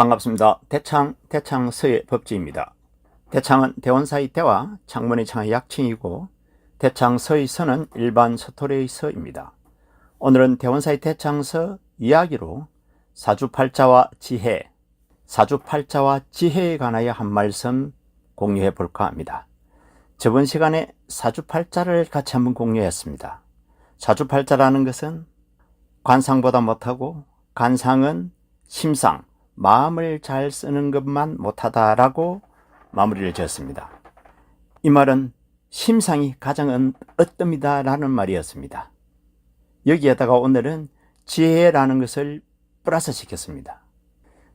반갑습니다. 대창서의 법지입니다. 대창은 대원사의 대와 창문의 창의 약칭이고 대창서의 서는 일반 서토리의 서입니다. 오늘은 대원사의 대창서 이야기로 사주팔자와 지혜에 관하여 한 말씀 공유해 볼까 합니다. 저번 시간에 사주팔자를 같이 한번 공유했습니다. 사주팔자라는 것은 관상보다 못하고 간상은 심상, 마음을 잘 쓰는 것만 못하다라고 마무리를 지었습니다. 이 말은 심상이 가장 어뜸이다 라는 말이었습니다. 여기에다가 오늘은 지혜라는 것을 플러스 시켰습니다.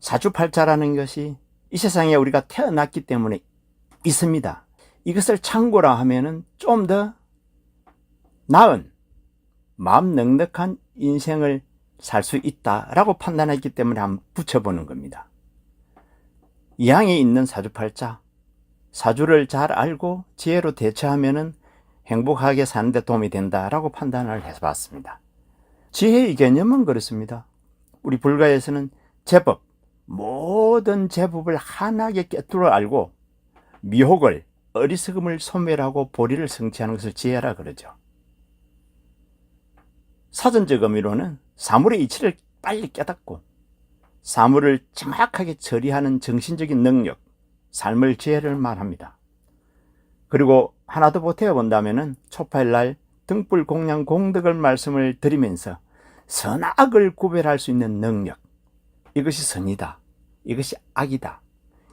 사주팔자라는 것이 이 세상에 우리가 태어났기 때문에 있습니다. 이것을 참고라 하면은 좀 더 나은 마음 넉넉한 인생을 살 수 있다라고 판단했기 때문에 한번 붙여보는 겁니다. 이항에 있는 사주팔자, 사주를 잘 알고 지혜로 대처하면은 행복하게 사는데 도움이 된다라고 판단을 해봤습니다. 지혜의 개념은 그렇습니다. 우리 불가에서는 제법, 모든 제법을 환하게 꿰뚫어 알고 미혹을, 어리석음을 소멸하고 보리를 성취하는 것을 지혜라 그러죠. 사전적 의미로는 사물의 이치를 빨리 깨닫고 사물을 정확하게 처리하는 정신적인 능력, 삶의 지혜를 말합니다. 그리고 하나 더 보태어 본다면은 초파일날 등불 공양 공덕을 말씀을 드리면서 선악을 구별할 수 있는 능력, 이것이 선이다, 이것이 악이다,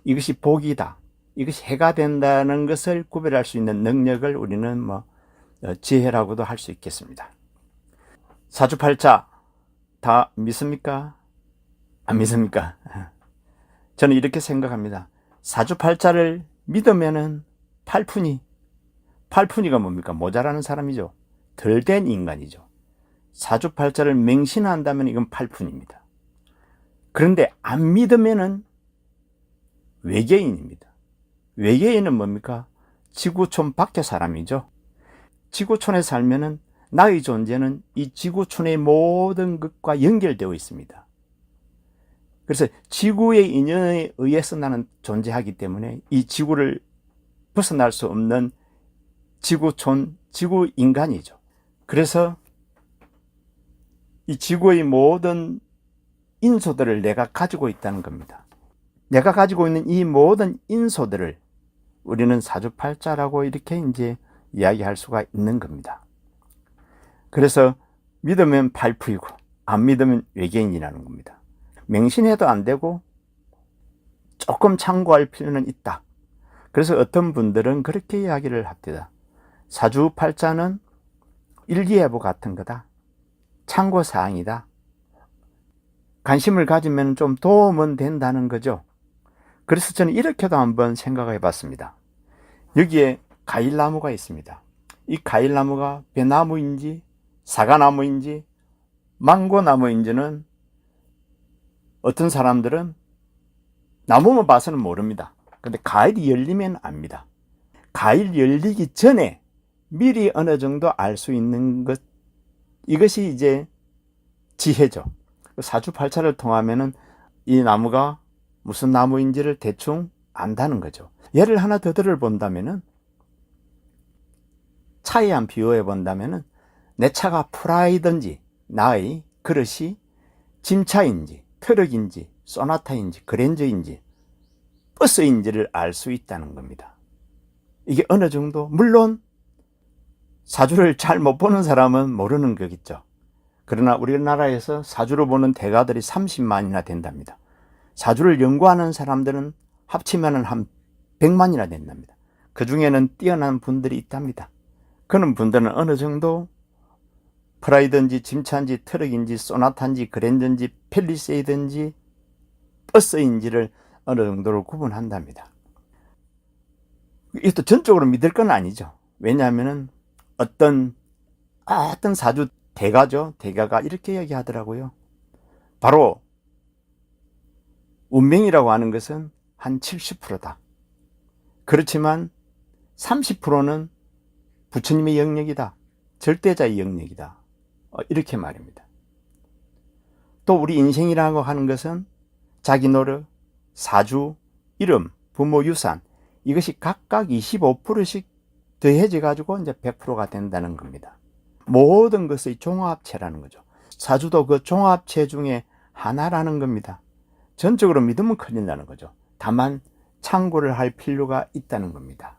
이것이 복이다, 이것이 해가 된다는 것을 구별할 수 있는 능력을 우리는 지혜라고도 할 수 있겠습니다. 사주팔자 다 믿습니까? 안 믿습니까? 저는 이렇게 생각합니다. 사주팔자를 믿으면은 팔푼이가 뭡니까? 모자라는 사람이죠. 덜 된 인간이죠. 사주팔자를 맹신한다면 이건 팔푼입니다. 그런데 안 믿으면은 외계인입니다. 외계인은 뭡니까? 지구촌 밖의 사람이죠. 지구촌에 살면은 나의 존재는 이 지구촌의 모든 것과 연결되어 있습니다. 그래서 지구의 인연에 의해서 나는 존재하기 때문에 이 지구를 벗어날 수 없는 지구촌, 지구인간이죠. 그래서 이 지구의 모든 인소들을 내가 가지고 있다는 겁니다. 내가 가지고 있는 이 모든 인소들을 우리는 사주팔자라고 이렇게 이제 이야기할 수가 있는 겁니다. 그래서 믿으면 팔풀이고 안 믿으면 외계인이라는 겁니다. 맹신해도 안 되고 조금 참고할 필요는 있다. 그래서 어떤 분들은 그렇게 이야기를 합니다. 사주팔자는 일기예보 같은 거다. 참고사항이다. 관심을 가지면 좀 도움은 된다는 거죠. 그래서 저는 이렇게도 한번 생각해 봤습니다. 여기에 과일나무가 있습니다. 이 과일나무가 배나무인지 사과나무인지 망고나무인지는 어떤 사람들은 나무만 봐서는 모릅니다. 근데 과일이 열리면 압니다. 과일 열리기 전에 미리 어느 정도 알 수 있는 것, 이것이 이제 지혜죠. 사주팔자를 통하면은 이 나무가 무슨 나무인지를 대충 안다는 거죠. 예를 하나 더 들어본다면은 차에 한 비유해 본다면은 내 차가 프라이든지 나의 그릇이 짐차인지 트럭인지 소나타인지 그랜저인지 버스인지를 알 수 있다는 겁니다. 이게 어느 정도, 물론 사주를 잘 못 보는 사람은 모르는 거겠죠. 그러나 우리나라에서 사주를 보는 대가들이 30만이나 된답니다. 사주를 연구하는 사람들은 합치면 한 100만이나 된답니다. 그 중에는 뛰어난 분들이 있답니다. 그런 분들은 어느 정도 프라이든지 짐차인지 트럭인지 소나타인지 그랜저인지 펠리세이드인지 버스인지를 어느 정도로 구분한답니다. 이것도 전적으로 믿을 건 아니죠. 왜냐하면 어떤 사주 대가죠. 대가가 이렇게 얘기하더라고요. 바로 운명이라고 하는 것은 한 70%다. 그렇지만 30%는 부처님의 영역이다. 절대자의 영역이다. 이렇게 말입니다. 또 우리 인생이라고 하는 것은 자기 노력, 사주, 이름, 부모 유산, 이것이 각각 25%씩 더해져 가지고 이제 100%가 된다는 겁니다. 모든 것의 종합체라는 거죠. 사주도 그 종합체 중에 하나라는 겁니다. 전적으로 믿으면 큰일 나는 거죠. 다만 참고를 할 필요가 있다는 겁니다.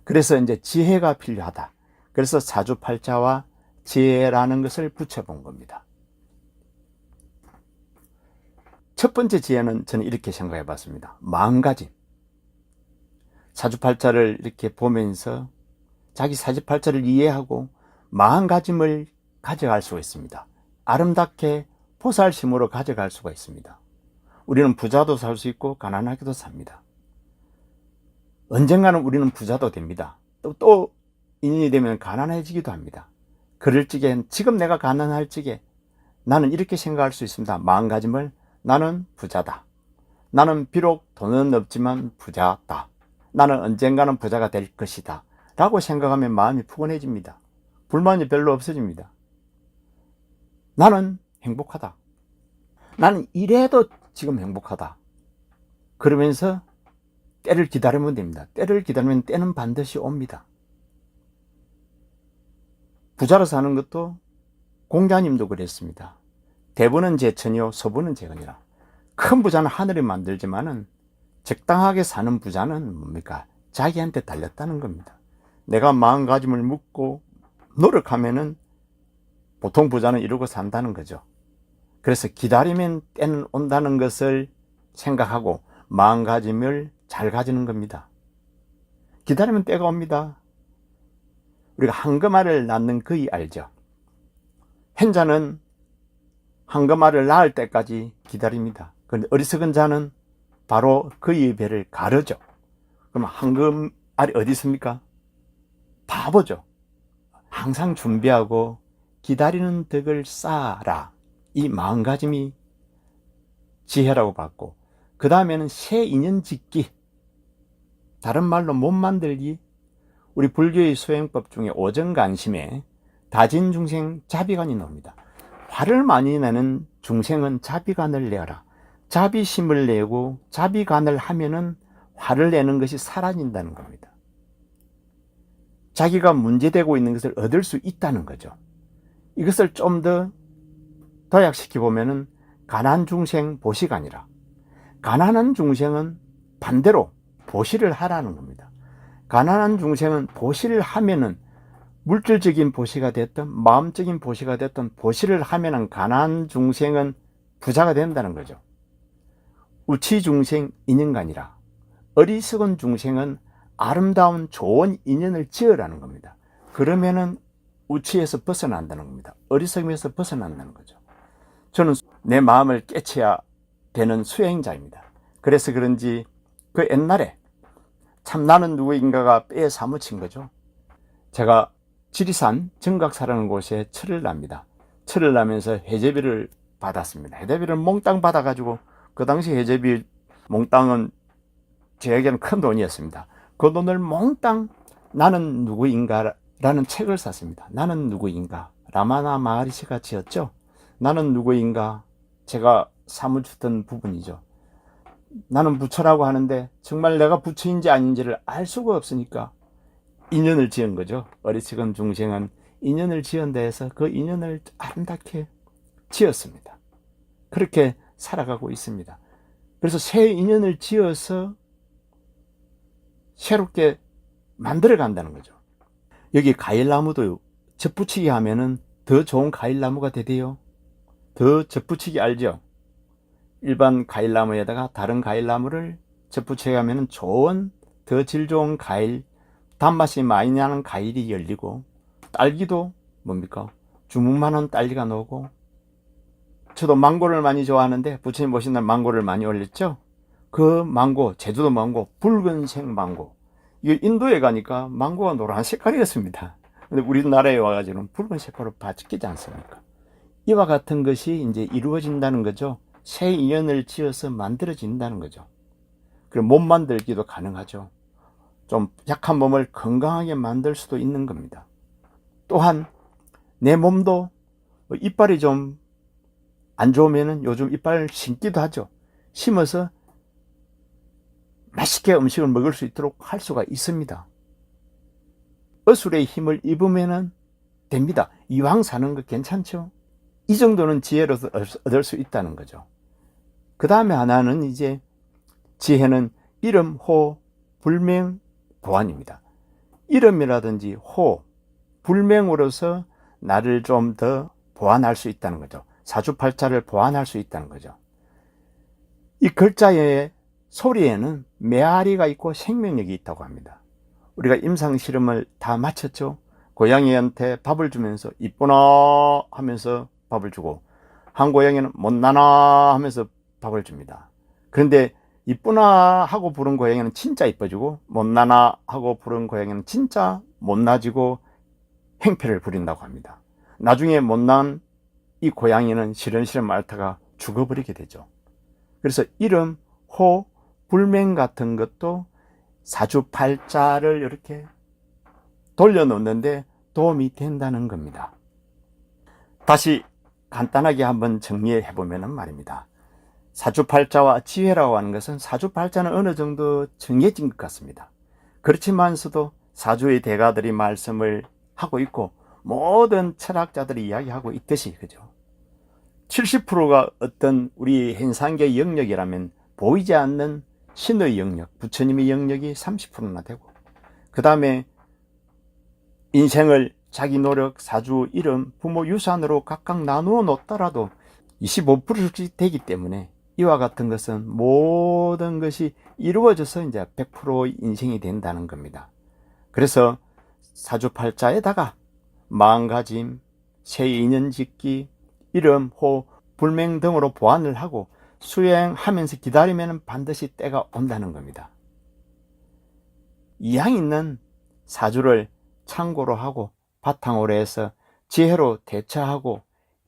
그래서 이제 지혜가 필요하다. 그래서 사주팔자와 지혜라는 것을 붙여본 겁니다. 첫 번째 지혜는 저는 이렇게 생각해 봤습니다. 마음가짐. 사주팔자를 이렇게 보면서 자기 사주팔자를 이해하고 마음가짐을 가져갈 수가 있습니다. 아름답게 보살심으로 가져갈 수가 있습니다. 우리는 부자도 살 수 있고 가난하게도 삽니다. 언젠가는 우리는 부자도 됩니다. 또 인연이 되면 가난해지기도 합니다. 그럴 적엔 지금 내가 가난할 적에 나는 이렇게 생각할 수 있습니다. 마음가짐을 나는 부자다. 나는 비록 돈은 없지만 부자다. 나는 언젠가는 부자가 될 것이다. 라고 생각하면 마음이 푸근해집니다. 불만이 별로 없어집니다. 나는 행복하다. 나는 이래도 지금 행복하다. 그러면서 때를 기다리면 됩니다. 때를 기다리면 때는 반드시 옵니다. 부자로 사는 것도 공자님도 그랬습니다. 대부는 제천이요 소부는 제건이라. 큰 부자는 하늘이 만들지만은 적당하게 사는 부자는 뭡니까? 자기한테 달렸다는 겁니다. 내가 마음가짐을 묻고 노력하면은 보통 부자는 이루고 산다는 거죠. 그래서 기다리면 때는 온다는 것을 생각하고 마음가짐을 잘 가지는 겁니다. 기다리면 때가 옵니다. 우리가 황금알을 낳는 그이 알죠? hen자는 황금알을 낳을 때까지 기다립니다. 그런데 어리석은 자는 바로 그의 배를 가르죠. 그럼 황금알이 어디 있습니까? 바보죠. 항상 준비하고 기다리는 덕을 쌓아라. 이 마음가짐이 지혜라고 봤고, 그 다음에는 새 인연 짓기. 다른 말로 몸 만들기. 우리 불교의 수행법 중에 오정간심에 다진중생 자비간이 나옵니다. 화를 많이 내는 중생은 자비간을 내어라. 자비심을 내고 자비간을 하면은 화를 내는 것이 사라진다는 겁니다. 자기가 문제되고 있는 것을 얻을 수 있다는 거죠. 이것을 좀 더 도약시켜 보면은 가난 중생 보시가 아니라 가난한 중생은 반대로 보시를 하라는 겁니다. 가난한 중생은 보시를 하면은 물질적인 보시가 됐든 마음적인 보시가 됐든 보시를 하면은 가난한 중생은 부자가 된다는 거죠. 우치 중생 인연간이라. 어리석은 중생은 아름다운 좋은 인연을 지으라는 겁니다. 그러면은 우치에서 벗어난다는 겁니다. 어리석음에서 벗어난다는 거죠. 저는 내 마음을 깨쳐야 되는 수행자입니다. 그래서 그런지 그 옛날에 참 나는 누구인가가 뼈에 사무친 거죠. 제가 지리산 정각사라는 곳에 철을 납니다. 철을 나면서 해제비를 받았습니다. 해제비를 몽땅 받아가지고 그 당시 해제비 몽땅은 저에게는 큰 돈이었습니다. 그 돈을 몽땅 나는 누구인가 라는 책을 샀습니다. 나는 누구인가. 라마나 마하리시가 지었죠. 나는 누구인가. 제가 사무쳤던 부분이죠. 나는 부처라고 하는데 정말 내가 부처인지 아닌지를 알 수가 없으니까 인연을 지은 거죠. 어리석은 중생은 인연을 지은 데에서 그 인연을 아름답게 지었습니다. 그렇게 살아가고 있습니다. 그래서 새 인연을 지어서 새롭게 만들어 간다는 거죠. 여기 과일나무도 접붙이기 하면은 더 좋은 과일나무가 되대요. 더 접붙이기 알죠? 일반 과일나무에다가 다른 과일나무를 접붙여 가면은 좋은 더 질 좋은 과일, 단맛이 많이 나는 과일이 열리고, 딸기도 뭡니까? 주문만한 딸기가 나오고, 저도 망고를 많이 좋아하는데 부처님 오신 날 망고를 많이 올렸죠. 그 망고, 제주도 망고, 붉은색 망고. 이게 인도에 가니까 망고가 노란 색깔이었습니다. 근데 우리나라에 와가지고는 붉은 색깔로 바뀌지 않습니까? 이와 같은 것이 이제 이루어진다는 거죠. 새 인연을 지어서 만들어진다는 거죠. 그리고 몸 만들기도 가능하죠. 좀 약한 몸을 건강하게 만들 수도 있는 겁니다. 또한 내 몸도 이빨이 좀 안 좋으면은 요즘 이빨 심기도 하죠. 심어서 맛있게 음식을 먹을 수 있도록 할 수가 있습니다. 어술의 힘을 입으면 됩니다. 이왕 사는 거 괜찮죠? 이 정도는 지혜로 얻을 수 있다는 거죠. 그 다음에 하나는 이제 지혜는 이름, 호, 불명, 보완입니다. 이름이라든지 호, 불명으로서 나를 좀 더 보완할 수 있다는 거죠. 사주팔자를 보완할 수 있다는 거죠. 이 글자의 소리에는 메아리가 있고 생명력이 있다고 합니다. 우리가 임상실험을 다 마쳤죠. 고양이한테 밥을 주면서 이쁘나 하면서 밥을 주고, 한 고양이는 못나나 하면서 밥을 줍니다. 그런데 이쁘나 하고 부른 고양이는 진짜 이뻐지고, 못나나 하고 부른 고양이는 진짜 못나지고 행패를 부린다고 합니다. 나중에 못난 이 고양이는 시름시름 앓다가 죽어버리게 되죠. 그래서 이름, 호, 불명 같은 것도 사주팔자를 이렇게 돌려놓는데 도움이 된다는 겁니다. 다시 간단하게 한번 정리해 보면 말입니다. 사주팔자와 지혜라고 하는 것은, 사주팔자는 어느 정도 정해진 것 같습니다. 그렇지만서도 사주의 대가들이 말씀을 하고 있고 모든 철학자들이 이야기하고 있듯이, 그죠? 70%가 어떤 우리 현상계 영역이라면 보이지 않는 신의 영역, 부처님의 영역이 30%나 되고, 그 다음에 인생을 자기 노력, 사주, 이름, 부모 유산으로 각각 나누어 놓더라도 25%씩 되기 때문에 이와 같은 것은 모든 것이 이루어져서 이제 100% 인생이 된다는 겁니다. 그래서 사주팔자에다가 마음가짐, 새 인연 짓기, 이름, 호, 불명 등으로 보완을 하고 수행하면서 기다리면 반드시 때가 온다는 겁니다. 이양 있는 사주를 참고로 하고 바탕으로 해서 지혜로 대처하고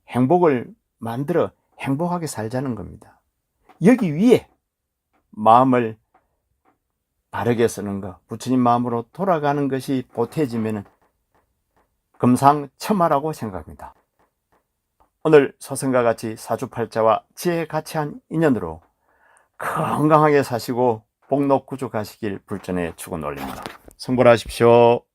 행복을 만들어 행복하게 살자는 겁니다. 여기 위에 마음을 바르게 쓰는 것, 부처님 마음으로 돌아가는 것이 보태지면 금상첨화라고 생각합니다. 오늘 소승과 같이 사주팔자와 지혜 같이 한 인연으로 건강하게 사시고 복록구족하시길 불전에 축원 올립니다. 성불하십시오.